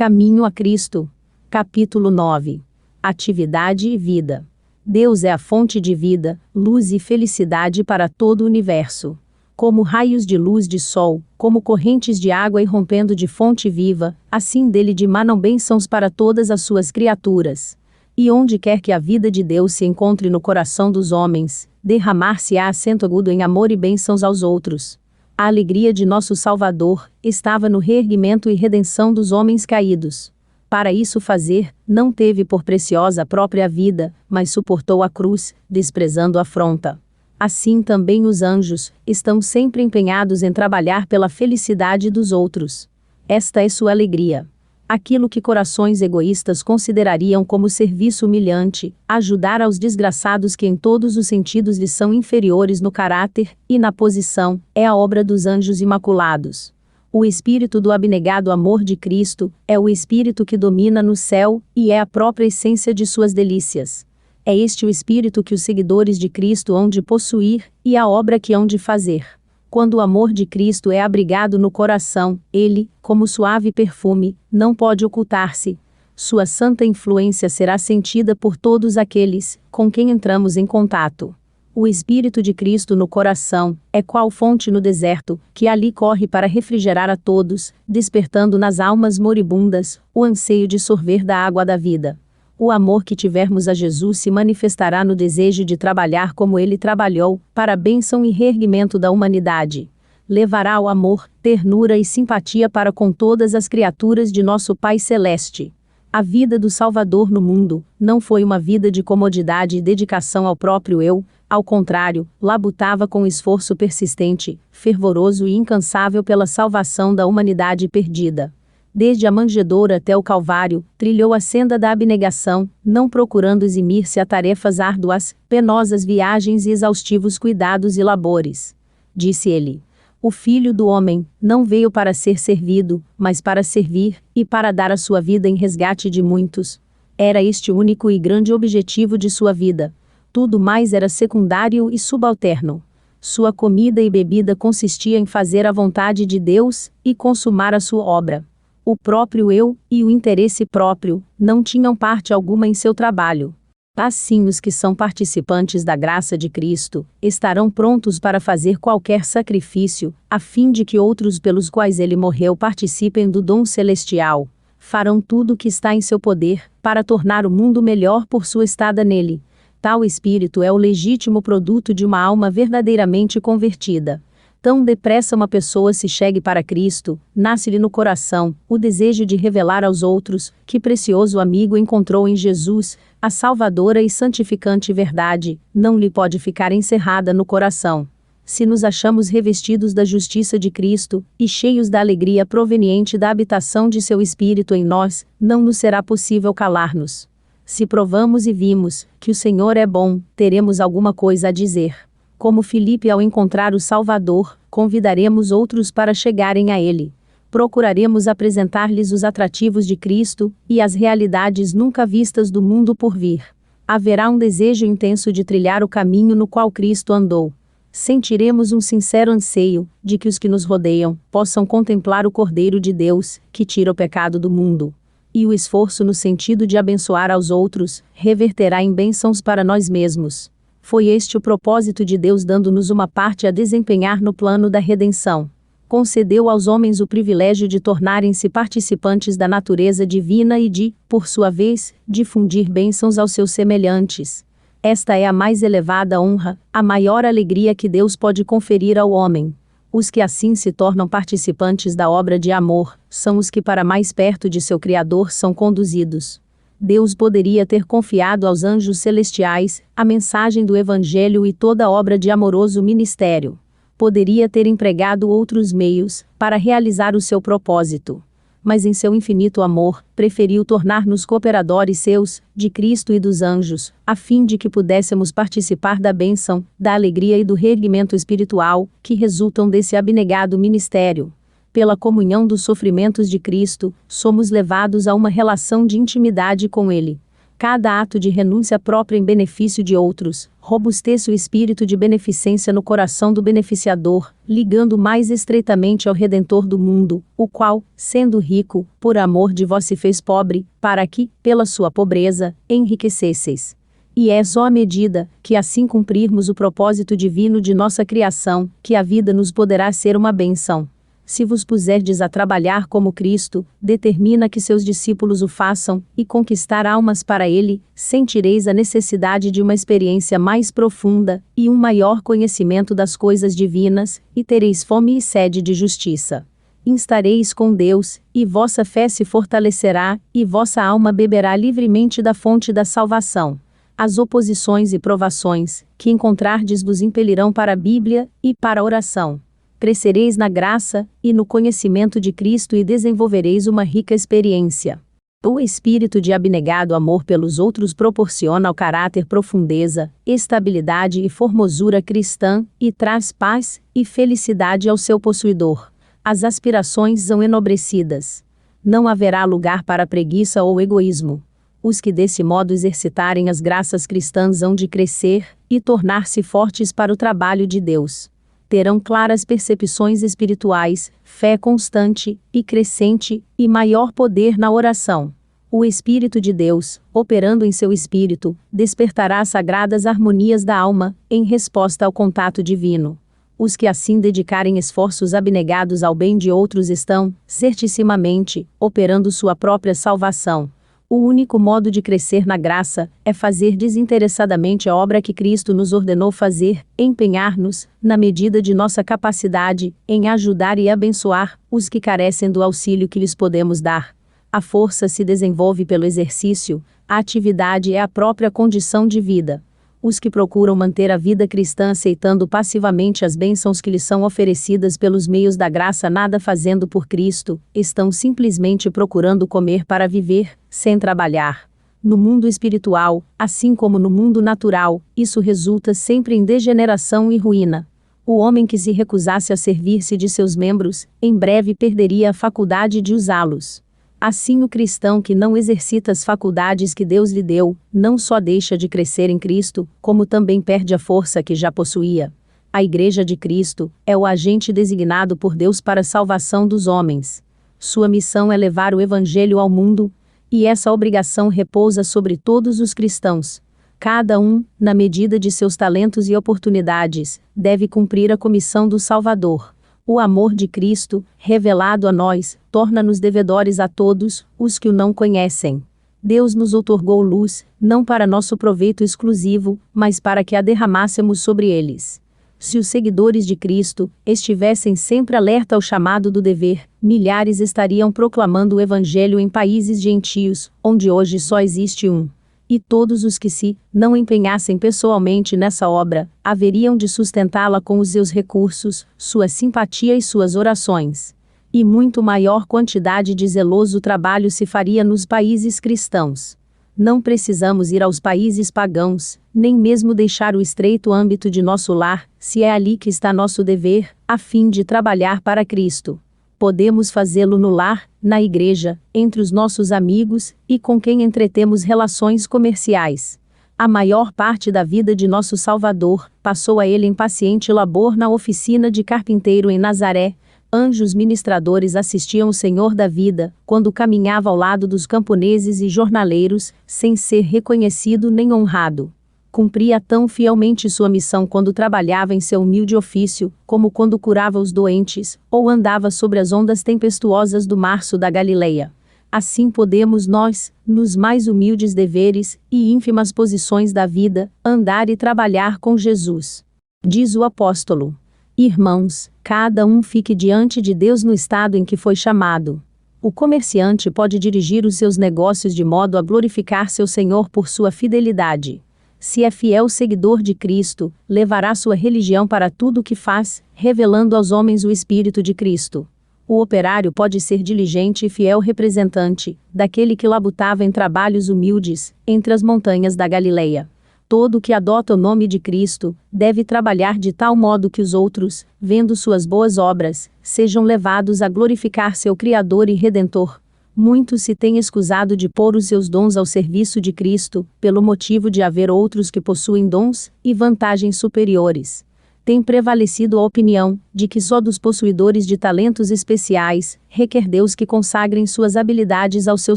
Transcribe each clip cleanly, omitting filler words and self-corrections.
Caminho a Cristo. Capítulo 9. Atividade e vida. Deus é a fonte de vida, luz e felicidade para todo o universo. Como raios de luz de sol, como correntes de água irrompendo de fonte viva, assim dele dimanam bênçãos para todas as suas criaturas. E onde quer que a vida de Deus se encontre no coração dos homens, derramar-se-á acento agudo em amor e bênçãos aos outros. A alegria de nosso Salvador estava no reerguimento e redenção dos homens caídos. Para isso fazer, não teve por preciosa a própria vida, mas suportou a cruz, desprezando a afronta. Assim também os anjos estão sempre empenhados em trabalhar pela felicidade dos outros. Esta é sua alegria. Aquilo que corações egoístas considerariam como serviço humilhante, ajudar aos desgraçados que em todos os sentidos lhes são inferiores no caráter e na posição, é a obra dos anjos imaculados. O espírito do abnegado amor de Cristo é o espírito que domina no céu e é a própria essência de suas delícias. É este o espírito que os seguidores de Cristo hão de possuir e a obra que hão de fazer. Quando o amor de Cristo é abrigado no coração, ele, como suave perfume, não pode ocultar-se. Sua santa influência será sentida por todos aqueles com quem entramos em contato. O Espírito de Cristo no coração é qual fonte no deserto, que ali corre para refrigerar a todos, despertando nas almas moribundas o anseio de sorver da água da vida. O amor que tivermos a Jesus se manifestará no desejo de trabalhar como ele trabalhou, para a bênção e reerguimento da humanidade. Levará o amor, ternura e simpatia para com todas as criaturas de nosso Pai Celeste. A vida do Salvador no mundo não foi uma vida de comodidade e dedicação ao próprio eu, ao contrário, labutava com esforço persistente, fervoroso e incansável pela salvação da humanidade perdida. Desde a manjedoura até o Calvário, trilhou a senda da abnegação, não procurando eximir-se a tarefas árduas, penosas viagens e exaustivos cuidados e labores. Disse ele: o Filho do Homem não veio para ser servido, mas para servir, e para dar a sua vida em resgate de muitos. Era este o único e grande objetivo de sua vida. Tudo mais era secundário e subalterno. Sua comida e bebida consistia em fazer a vontade de Deus e consumar a sua obra. O próprio eu e o interesse próprio não tinham parte alguma em seu trabalho. Assim, os que são participantes da graça de Cristo estarão prontos para fazer qualquer sacrifício, a fim de que outros pelos quais ele morreu participem do dom celestial. Farão tudo o que está em seu poder para tornar o mundo melhor por sua estada nele. Tal espírito é o legítimo produto de uma alma verdadeiramente convertida. Tão depressa uma pessoa se chegue para Cristo, nasce-lhe no coração o desejo de revelar aos outros que precioso amigo encontrou em Jesus, a salvadora e santificante verdade, não lhe pode ficar encerrada no coração. Se nos achamos revestidos da justiça de Cristo, e cheios da alegria proveniente da habitação de seu Espírito em nós, não nos será possível calar-nos. Se provamos e vimos que o Senhor é bom, teremos alguma coisa a dizer. Como Filipe ao encontrar o Salvador, convidaremos outros para chegarem a ele. Procuraremos apresentar-lhes os atrativos de Cristo e as realidades nunca vistas do mundo por vir. Haverá um desejo intenso de trilhar o caminho no qual Cristo andou. Sentiremos um sincero anseio de que os que nos rodeiam possam contemplar o Cordeiro de Deus, que tira o pecado do mundo. E o esforço no sentido de abençoar aos outros reverterá em bênçãos para nós mesmos. Foi este o propósito de Deus, dando-nos uma parte a desempenhar no plano da redenção. Concedeu aos homens o privilégio de tornarem-se participantes da natureza divina e de, por sua vez, difundir bênçãos aos seus semelhantes. Esta é a mais elevada honra, a maior alegria que Deus pode conferir ao homem. Os que assim se tornam participantes da obra de amor, são os que para mais perto de seu Criador são conduzidos. Deus poderia ter confiado aos anjos celestiais a mensagem do Evangelho e toda a obra de amoroso ministério. Poderia ter empregado outros meios para realizar o seu propósito. Mas em seu infinito amor, preferiu tornar-nos cooperadores seus, de Cristo e dos anjos, a fim de que pudéssemos participar da bênção, da alegria e do reerguimento espiritual, que resultam desse abnegado ministério. Pela comunhão dos sofrimentos de Cristo, somos levados a uma relação de intimidade com Ele. cada ato de renúncia própria em benefício de outros, robusteça o espírito de beneficência no coração do beneficiador, ligando mais estreitamente ao Redentor do mundo, o qual, sendo rico, por amor de vós se fez pobre, para que, pela sua pobreza, enriquecesseis. E é só à medida que assim cumprirmos o propósito divino de nossa criação, que a vida nos poderá ser uma bênção. Se vos puserdes a trabalhar como Cristo, determina que seus discípulos o façam, e conquistar almas para Ele, sentireis a necessidade de uma experiência mais profunda, e um maior conhecimento das coisas divinas, e tereis fome e sede de justiça. Instareis com Deus, e vossa fé se fortalecerá, e vossa alma beberá livremente da fonte da salvação. As oposições e provações, que encontrardes vos impelirão para a Bíblia, e para a oração. Crescereis na graça, e no conhecimento de Cristo e desenvolvereis uma rica experiência. O espírito de abnegado amor pelos outros proporciona ao caráter profundeza, estabilidade e formosura cristã, e traz paz e felicidade ao seu possuidor. As aspirações são enobrecidas. Não haverá lugar para preguiça ou egoísmo. Os que desse modo exercitarem as graças cristãs hão de crescer, e tornar-se fortes para o trabalho de Deus. Terão claras percepções espirituais, fé constante e crescente, e maior poder na oração. O Espírito de Deus, operando em seu espírito, despertará as sagradas harmonias da alma, em resposta ao contato divino. Os que assim dedicarem esforços abnegados ao bem de outros estão, certissimamente, operando sua própria salvação. O único modo de crescer na graça é fazer desinteressadamente a obra que Cristo nos ordenou fazer, empenhar-nos, na medida de nossa capacidade, em ajudar e abençoar os que carecem do auxílio que lhes podemos dar. A força se desenvolve pelo exercício, a atividade é a própria condição de vida. Os que procuram manter a vida cristã aceitando passivamente as bênçãos que lhes são oferecidas pelos meios da graça, nada fazendo por Cristo, estão simplesmente procurando comer para viver, sem trabalhar. No mundo espiritual, assim como no mundo natural, isso resulta sempre em degeneração e ruína. O homem que se recusasse a servir-se de seus membros, em breve perderia a faculdade de usá-los. Assim o cristão que não exercita as faculdades que Deus lhe deu, não só deixa de crescer em Cristo, como também perde a força que já possuía. A Igreja de Cristo é o agente designado por Deus para a salvação dos homens. Sua missão é levar o Evangelho ao mundo, e essa obrigação repousa sobre todos os cristãos. Cada um, na medida de seus talentos e oportunidades, deve cumprir a comissão do Salvador. O amor de Cristo, revelado a nós, torna-nos devedores a todos os que o não conhecem. Deus nos outorgou luz, não para nosso proveito exclusivo, mas para que a derramássemos sobre eles. Se os seguidores de Cristo estivessem sempre alerta ao chamado do dever, milhares estariam proclamando o Evangelho em países gentios, onde hoje só existe um. E todos os que se não empenhassem pessoalmente nessa obra, haveriam de sustentá-la com os seus recursos, sua simpatia e suas orações. E muito maior quantidade de zeloso trabalho se faria nos países cristãos. Não precisamos ir aos países pagãos, nem mesmo deixar o estreito âmbito de nosso lar, se é ali que está nosso dever, a fim de trabalhar para Cristo. Podemos fazê-lo no lar, na igreja, entre os nossos amigos, e com quem entretemos relações comerciais. A maior parte da vida de nosso Salvador, passou a ele em paciente labor na oficina de carpinteiro em Nazaré. Anjos ministradores assistiam o Senhor da vida, quando caminhava ao lado dos camponeses e jornaleiros, sem ser reconhecido nem honrado. Cumpria tão fielmente sua missão quando trabalhava em seu humilde ofício, como quando curava os doentes, ou andava sobre as ondas tempestuosas do março da Galileia. Assim podemos nós, nos mais humildes deveres e ínfimas posições da vida, andar e trabalhar com Jesus. Diz o apóstolo: Irmãos, cada um fique diante de Deus no estado em que foi chamado. O comerciante pode dirigir os seus negócios de modo a glorificar seu Senhor por sua fidelidade. Se é fiel seguidor de Cristo, levará sua religião para tudo o que faz, revelando aos homens o Espírito de Cristo. O operário pode ser diligente e fiel representante daquele que labutava em trabalhos humildes, entre as montanhas da Galileia. Todo o que adota o nome de Cristo, deve trabalhar de tal modo que os outros, vendo suas boas obras, sejam levados a glorificar seu Criador e Redentor. Muitos se têm escusado de pôr os seus dons ao serviço de Cristo, pelo motivo de haver outros que possuem dons e vantagens superiores. Tem prevalecido a opinião de que só dos possuidores de talentos especiais requer Deus que consagrem suas habilidades ao seu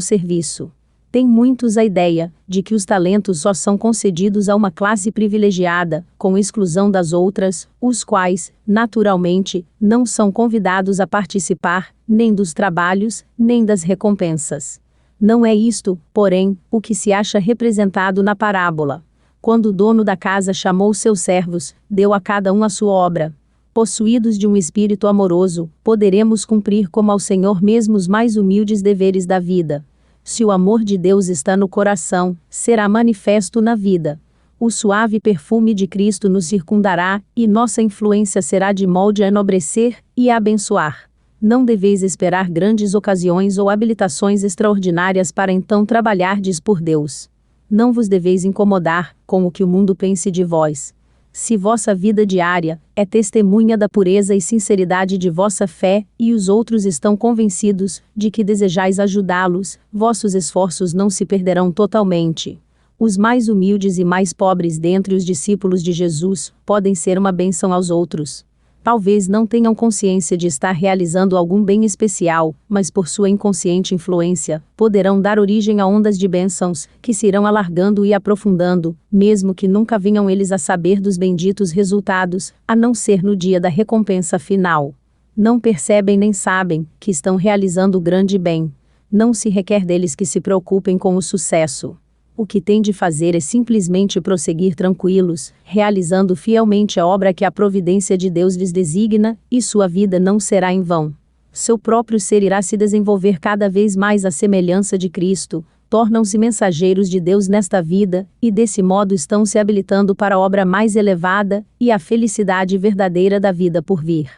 serviço. Tem muitos a ideia de que os talentos só são concedidos a uma classe privilegiada, com exclusão das outras, os quais, naturalmente, não são convidados a participar, nem dos trabalhos, nem das recompensas. Não é isto, porém, o que se acha representado na parábola. Quando o dono da casa chamou seus servos, deu a cada um a sua obra. Possuídos de um espírito amoroso, poderemos cumprir como ao Senhor mesmo os mais humildes deveres da vida. Se o amor de Deus está no coração, será manifesto na vida. O suave perfume de Cristo nos circundará, e nossa influência será de molde a enobrecer e a abençoar. Não deveis esperar grandes ocasiões ou habilitações extraordinárias para então trabalhardes por Deus. Não vos deveis incomodar com o que o mundo pense de vós. Se vossa vida diária é testemunha da pureza e sinceridade de vossa fé, e os outros estão convencidos de que desejais ajudá-los, vossos esforços não se perderão totalmente. Os mais humildes e mais pobres dentre os discípulos de Jesus podem ser uma bênção aos outros. Talvez não tenham consciência de estar realizando algum bem especial, mas por sua inconsciente influência, poderão dar origem a ondas de bênçãos, que se irão alargando e aprofundando, mesmo que nunca venham eles a saber dos benditos resultados, a não ser no dia da recompensa final. Não percebem nem sabem que estão realizando o grande bem. Não se requer deles que se preocupem com o sucesso. O que têm de fazer é simplesmente prosseguir tranquilos, realizando fielmente a obra que a providência de Deus lhes designa, e sua vida não será em vão. Seu próprio ser irá se desenvolver cada vez mais à semelhança de Cristo, tornam-se mensageiros de Deus nesta vida, e desse modo estão se habilitando para a obra mais elevada, e a felicidade verdadeira da vida por vir.